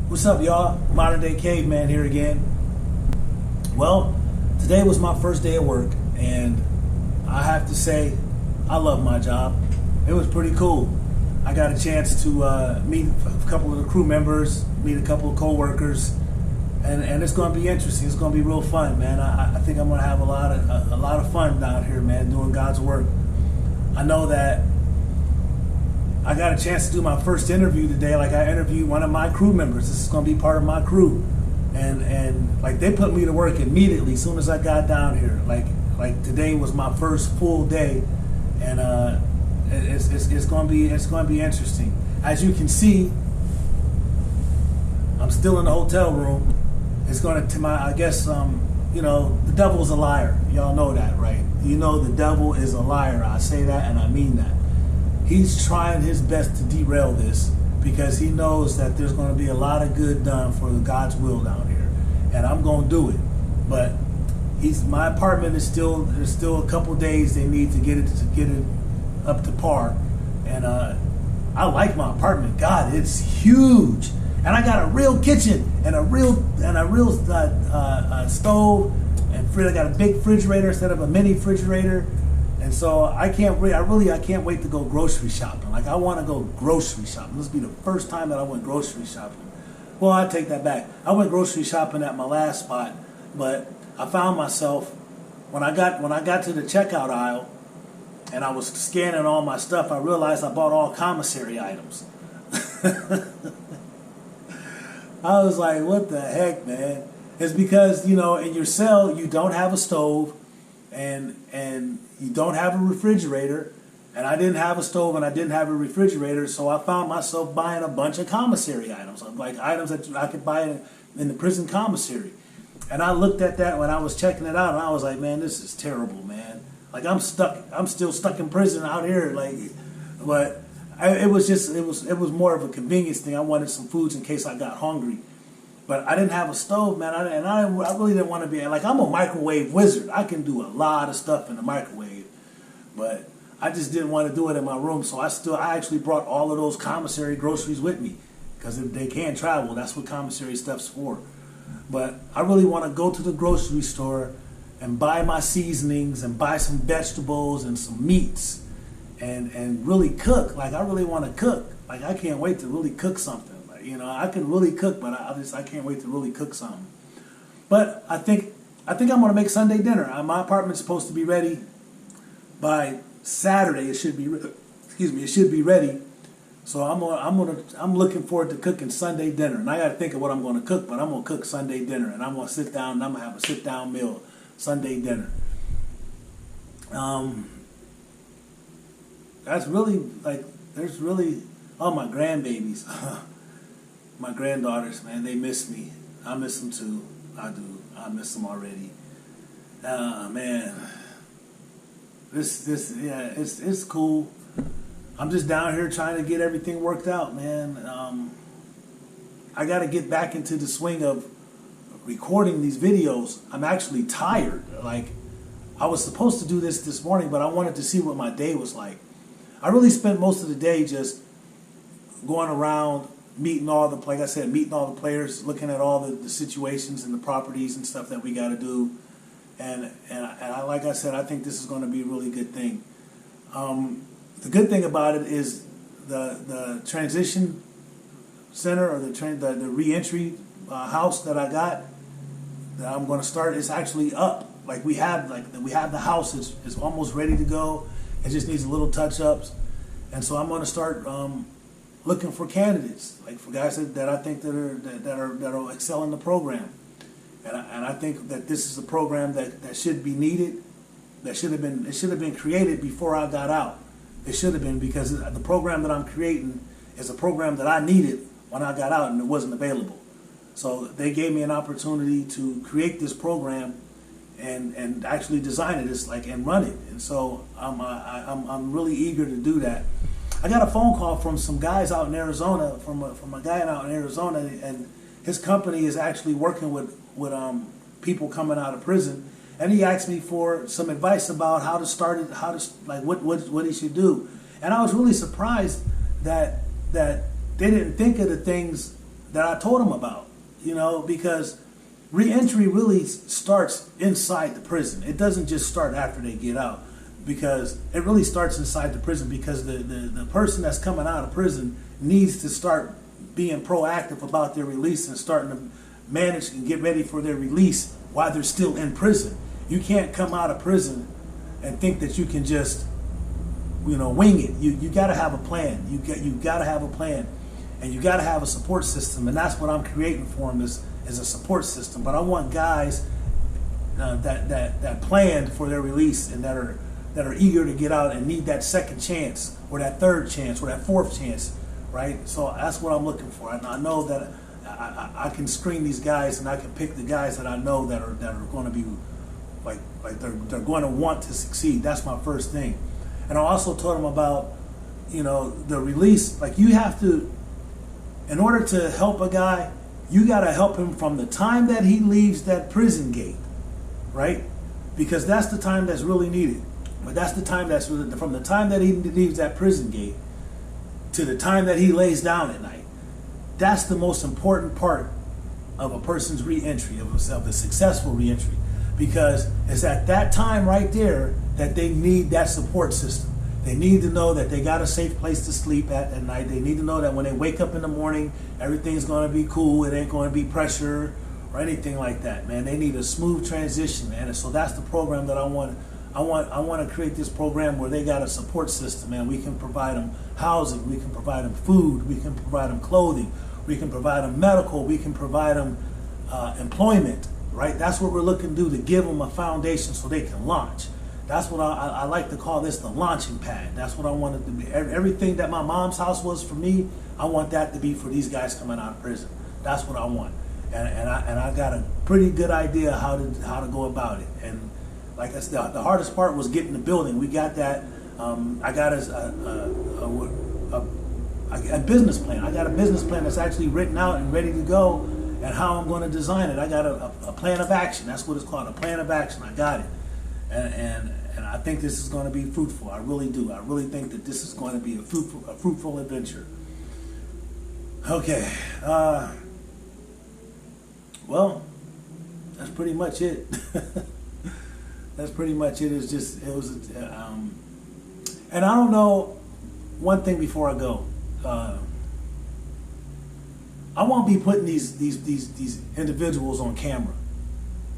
What's up, y'all? Modern Day Caveman here again. Well, today was my first day at work, and I have to say, I love my job. It was pretty cool. I got a chance to meet a couple of the crew members, meet a couple of co-workers, and it's going to be interesting. It's going to be real fun, man. I think I'm going to have a lot of fun down here, man, doing God's work. I know that I got a chance to do my first interview today. Like, I interviewed one of my crew members. This is going to be part of my crew, and like, they put me to work immediately as soon as I got down here. Like today was my first full day, and it's going to be interesting. As you can see, I'm still in the hotel room. It's going to I guess the devil's a liar. Y'all know that, right? You know the devil is a liar. I say that and I mean that. He's trying his best to derail this because he knows that there's going to be a lot of good done for God's will down here, and I'm going to do it. But my apartment is there's still a couple days they need to get it up to par, and I like my apartment. God, it's huge, and I got a real kitchen and a real stove, and I got a big refrigerator instead of a mini refrigerator. And so I can't wait to go grocery shopping. Like, I want to go grocery shopping. This will be the first time that I went grocery shopping. Well, I take that back. I went grocery shopping at my last spot, but I found myself when I got to the checkout aisle and I was scanning all my stuff, I realized I bought all commissary items. I was like, what the heck, man? It's because, in your cell you don't have a stove and you don't have a refrigerator, and I didn't have a stove and I didn't have a refrigerator, so I found myself buying a bunch of commissary items, like items that I could buy in the prison commissary. And I looked at that when I was checking it out, and I was like, man, this is terrible, man. Like, I'm still stuck in prison out here, but it was more of a convenience thing. I wanted some foods in case I got hungry. But I didn't have a stove, man, I really didn't want to be, like, I'm a microwave wizard. I can do a lot of stuff in the microwave, but I just didn't want to do it in my room, so I actually brought all of those commissary groceries with me, because if they can't travel, that's what commissary stuff's for. But I really want to go to the grocery store and buy my seasonings and buy some vegetables and some meats and really cook. Like, I really want to cook. Like, I can't wait to really cook something. I can really cook, but I can't wait to really cook something. But I think I'm gonna make Sunday dinner. My apartment's supposed to be ready by Saturday. It should be ready. So I'm looking forward to cooking Sunday dinner. And I got to think of what I'm going to cook, but I'm gonna cook Sunday dinner, and I'm gonna sit down and I'm gonna have a sit down meal, Sunday dinner. That's really there's really my grandbabies. My granddaughters, man, they miss me. I miss them too. I do. I miss them already. Man, it's cool. I'm just down here trying to get everything worked out, man. I got to get back into the swing of recording these videos. I'm actually tired. Like, I was supposed to do this morning, but I wanted to see what my day was like. I really spent most of the day just going around, meeting all the players, looking at all the situations and the properties and stuff that we got to do, and like I said, I think this is going to be a really good thing. The good thing about it is the transition center, or the reentry house that I got, that I'm going to start, is actually up. Like, we have the house is almost ready to go. It just needs a little touch ups, and so I'm going to start looking for candidates, like for guys that I think that are excel in the program, and I think that this is a program that should be needed. It should have been created before I got out. It should have been, because the program that I'm creating is a program that I needed when I got out and it wasn't available. So they gave me an opportunity to create this program and actually design it, and run it. And so I'm really eager to do that. I got a phone call from some guys out in Arizona, from a guy out in Arizona, and his company is actually working with people coming out of prison, and he asked me for some advice about how to start it, what he should do. And I was really surprised that they didn't think of the things that I told him about, because reentry really starts inside the prison. It doesn't just start after they get out, because it really starts inside the prison, because the person that's coming out of prison needs to start being proactive about their release and starting to manage and get ready for their release while they're still in prison. You can't come out of prison and think that you can just, wing it. You got to have a plan. You got to have a plan, and you got to have a support system, and that's what I'm creating for them is a support system. But I want guys that planned for their release and that are eager to get out and need that second chance or that third chance or that fourth chance, right? So that's what I'm looking for. I know that I can screen these guys, and I can pick the guys that I know that are going to be like they're going to want to succeed. That's my first thing. And I also told them about the release. Like, you have to, in order to help a guy, you got to help him from the time that he leaves that prison gate, right? Because that's the time that's really needed. But that's the time that's really, from the time that he leaves that prison gate to the time that he lays down at night. That's the most important part of a person's reentry, of a successful reentry, because it's at that time right there that they need that support system. They need to know that they got a safe place to sleep at night. They need to know that when they wake up in the morning, everything's going to be cool. It ain't going to be pressure or anything like that, man. They need a smooth transition, man. And so that's the program that I want. I want to create this program where they got a support system, man. We can provide them housing. We can provide them food. We can provide them clothing. We can provide them medical. We can provide them employment, right? That's what we're looking to do, to give them a foundation so they can launch. That's what I like to call this, the launching pad. That's what I want it to be. Everything that my mom's house was for me, I want that to be for these guys coming out of prison. That's what I want. And I got a pretty good idea how to go about it. And like I said, the hardest part was getting the building. We got that. I got a business plan. I got a business plan that's actually written out and ready to go, and how I'm going to design it. I got a plan of action. That's what it's called, a plan of action. I got it. And I think this is going to be fruitful. I really do. I really think that this is going to be a fruitful adventure. Okay. Well, that's pretty much it. That's pretty much it. And I don't know, one thing before I go. I won't be putting these individuals on camera.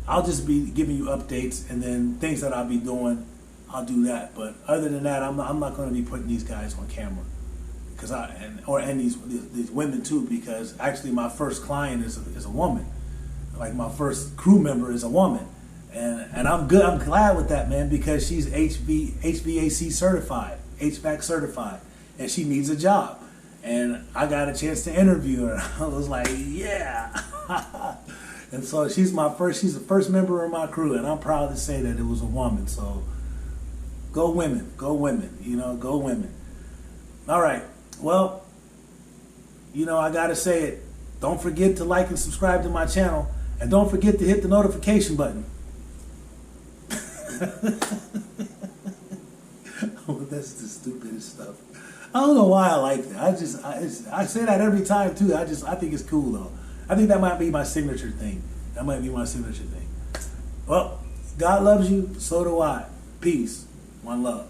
I'll just be giving you updates, and then things that I'll be doing, I'll do that. But other than that, I'm not going to be putting these guys on camera, because and these women too, because actually my first client is a woman. Like, my first crew member is a woman, and I'm good. I'm glad with that, man, because she's HVAC certified, HVAC certified, and she needs a job. And I got a chance to interview her. I was like, yeah. And so she's the first member of my crew, and I'm proud to say that it was a woman. So go women, go women, go women. All right, well, I gotta say it. Don't forget to like and subscribe to my channel, and don't forget to hit the notification button. Oh, that's the stupidest stuff. I don't know why I like that. I say that every time too. I think it's cool though. I think that might be my signature thing. That might be my signature thing. Well, God loves you, so do I. Peace. One love.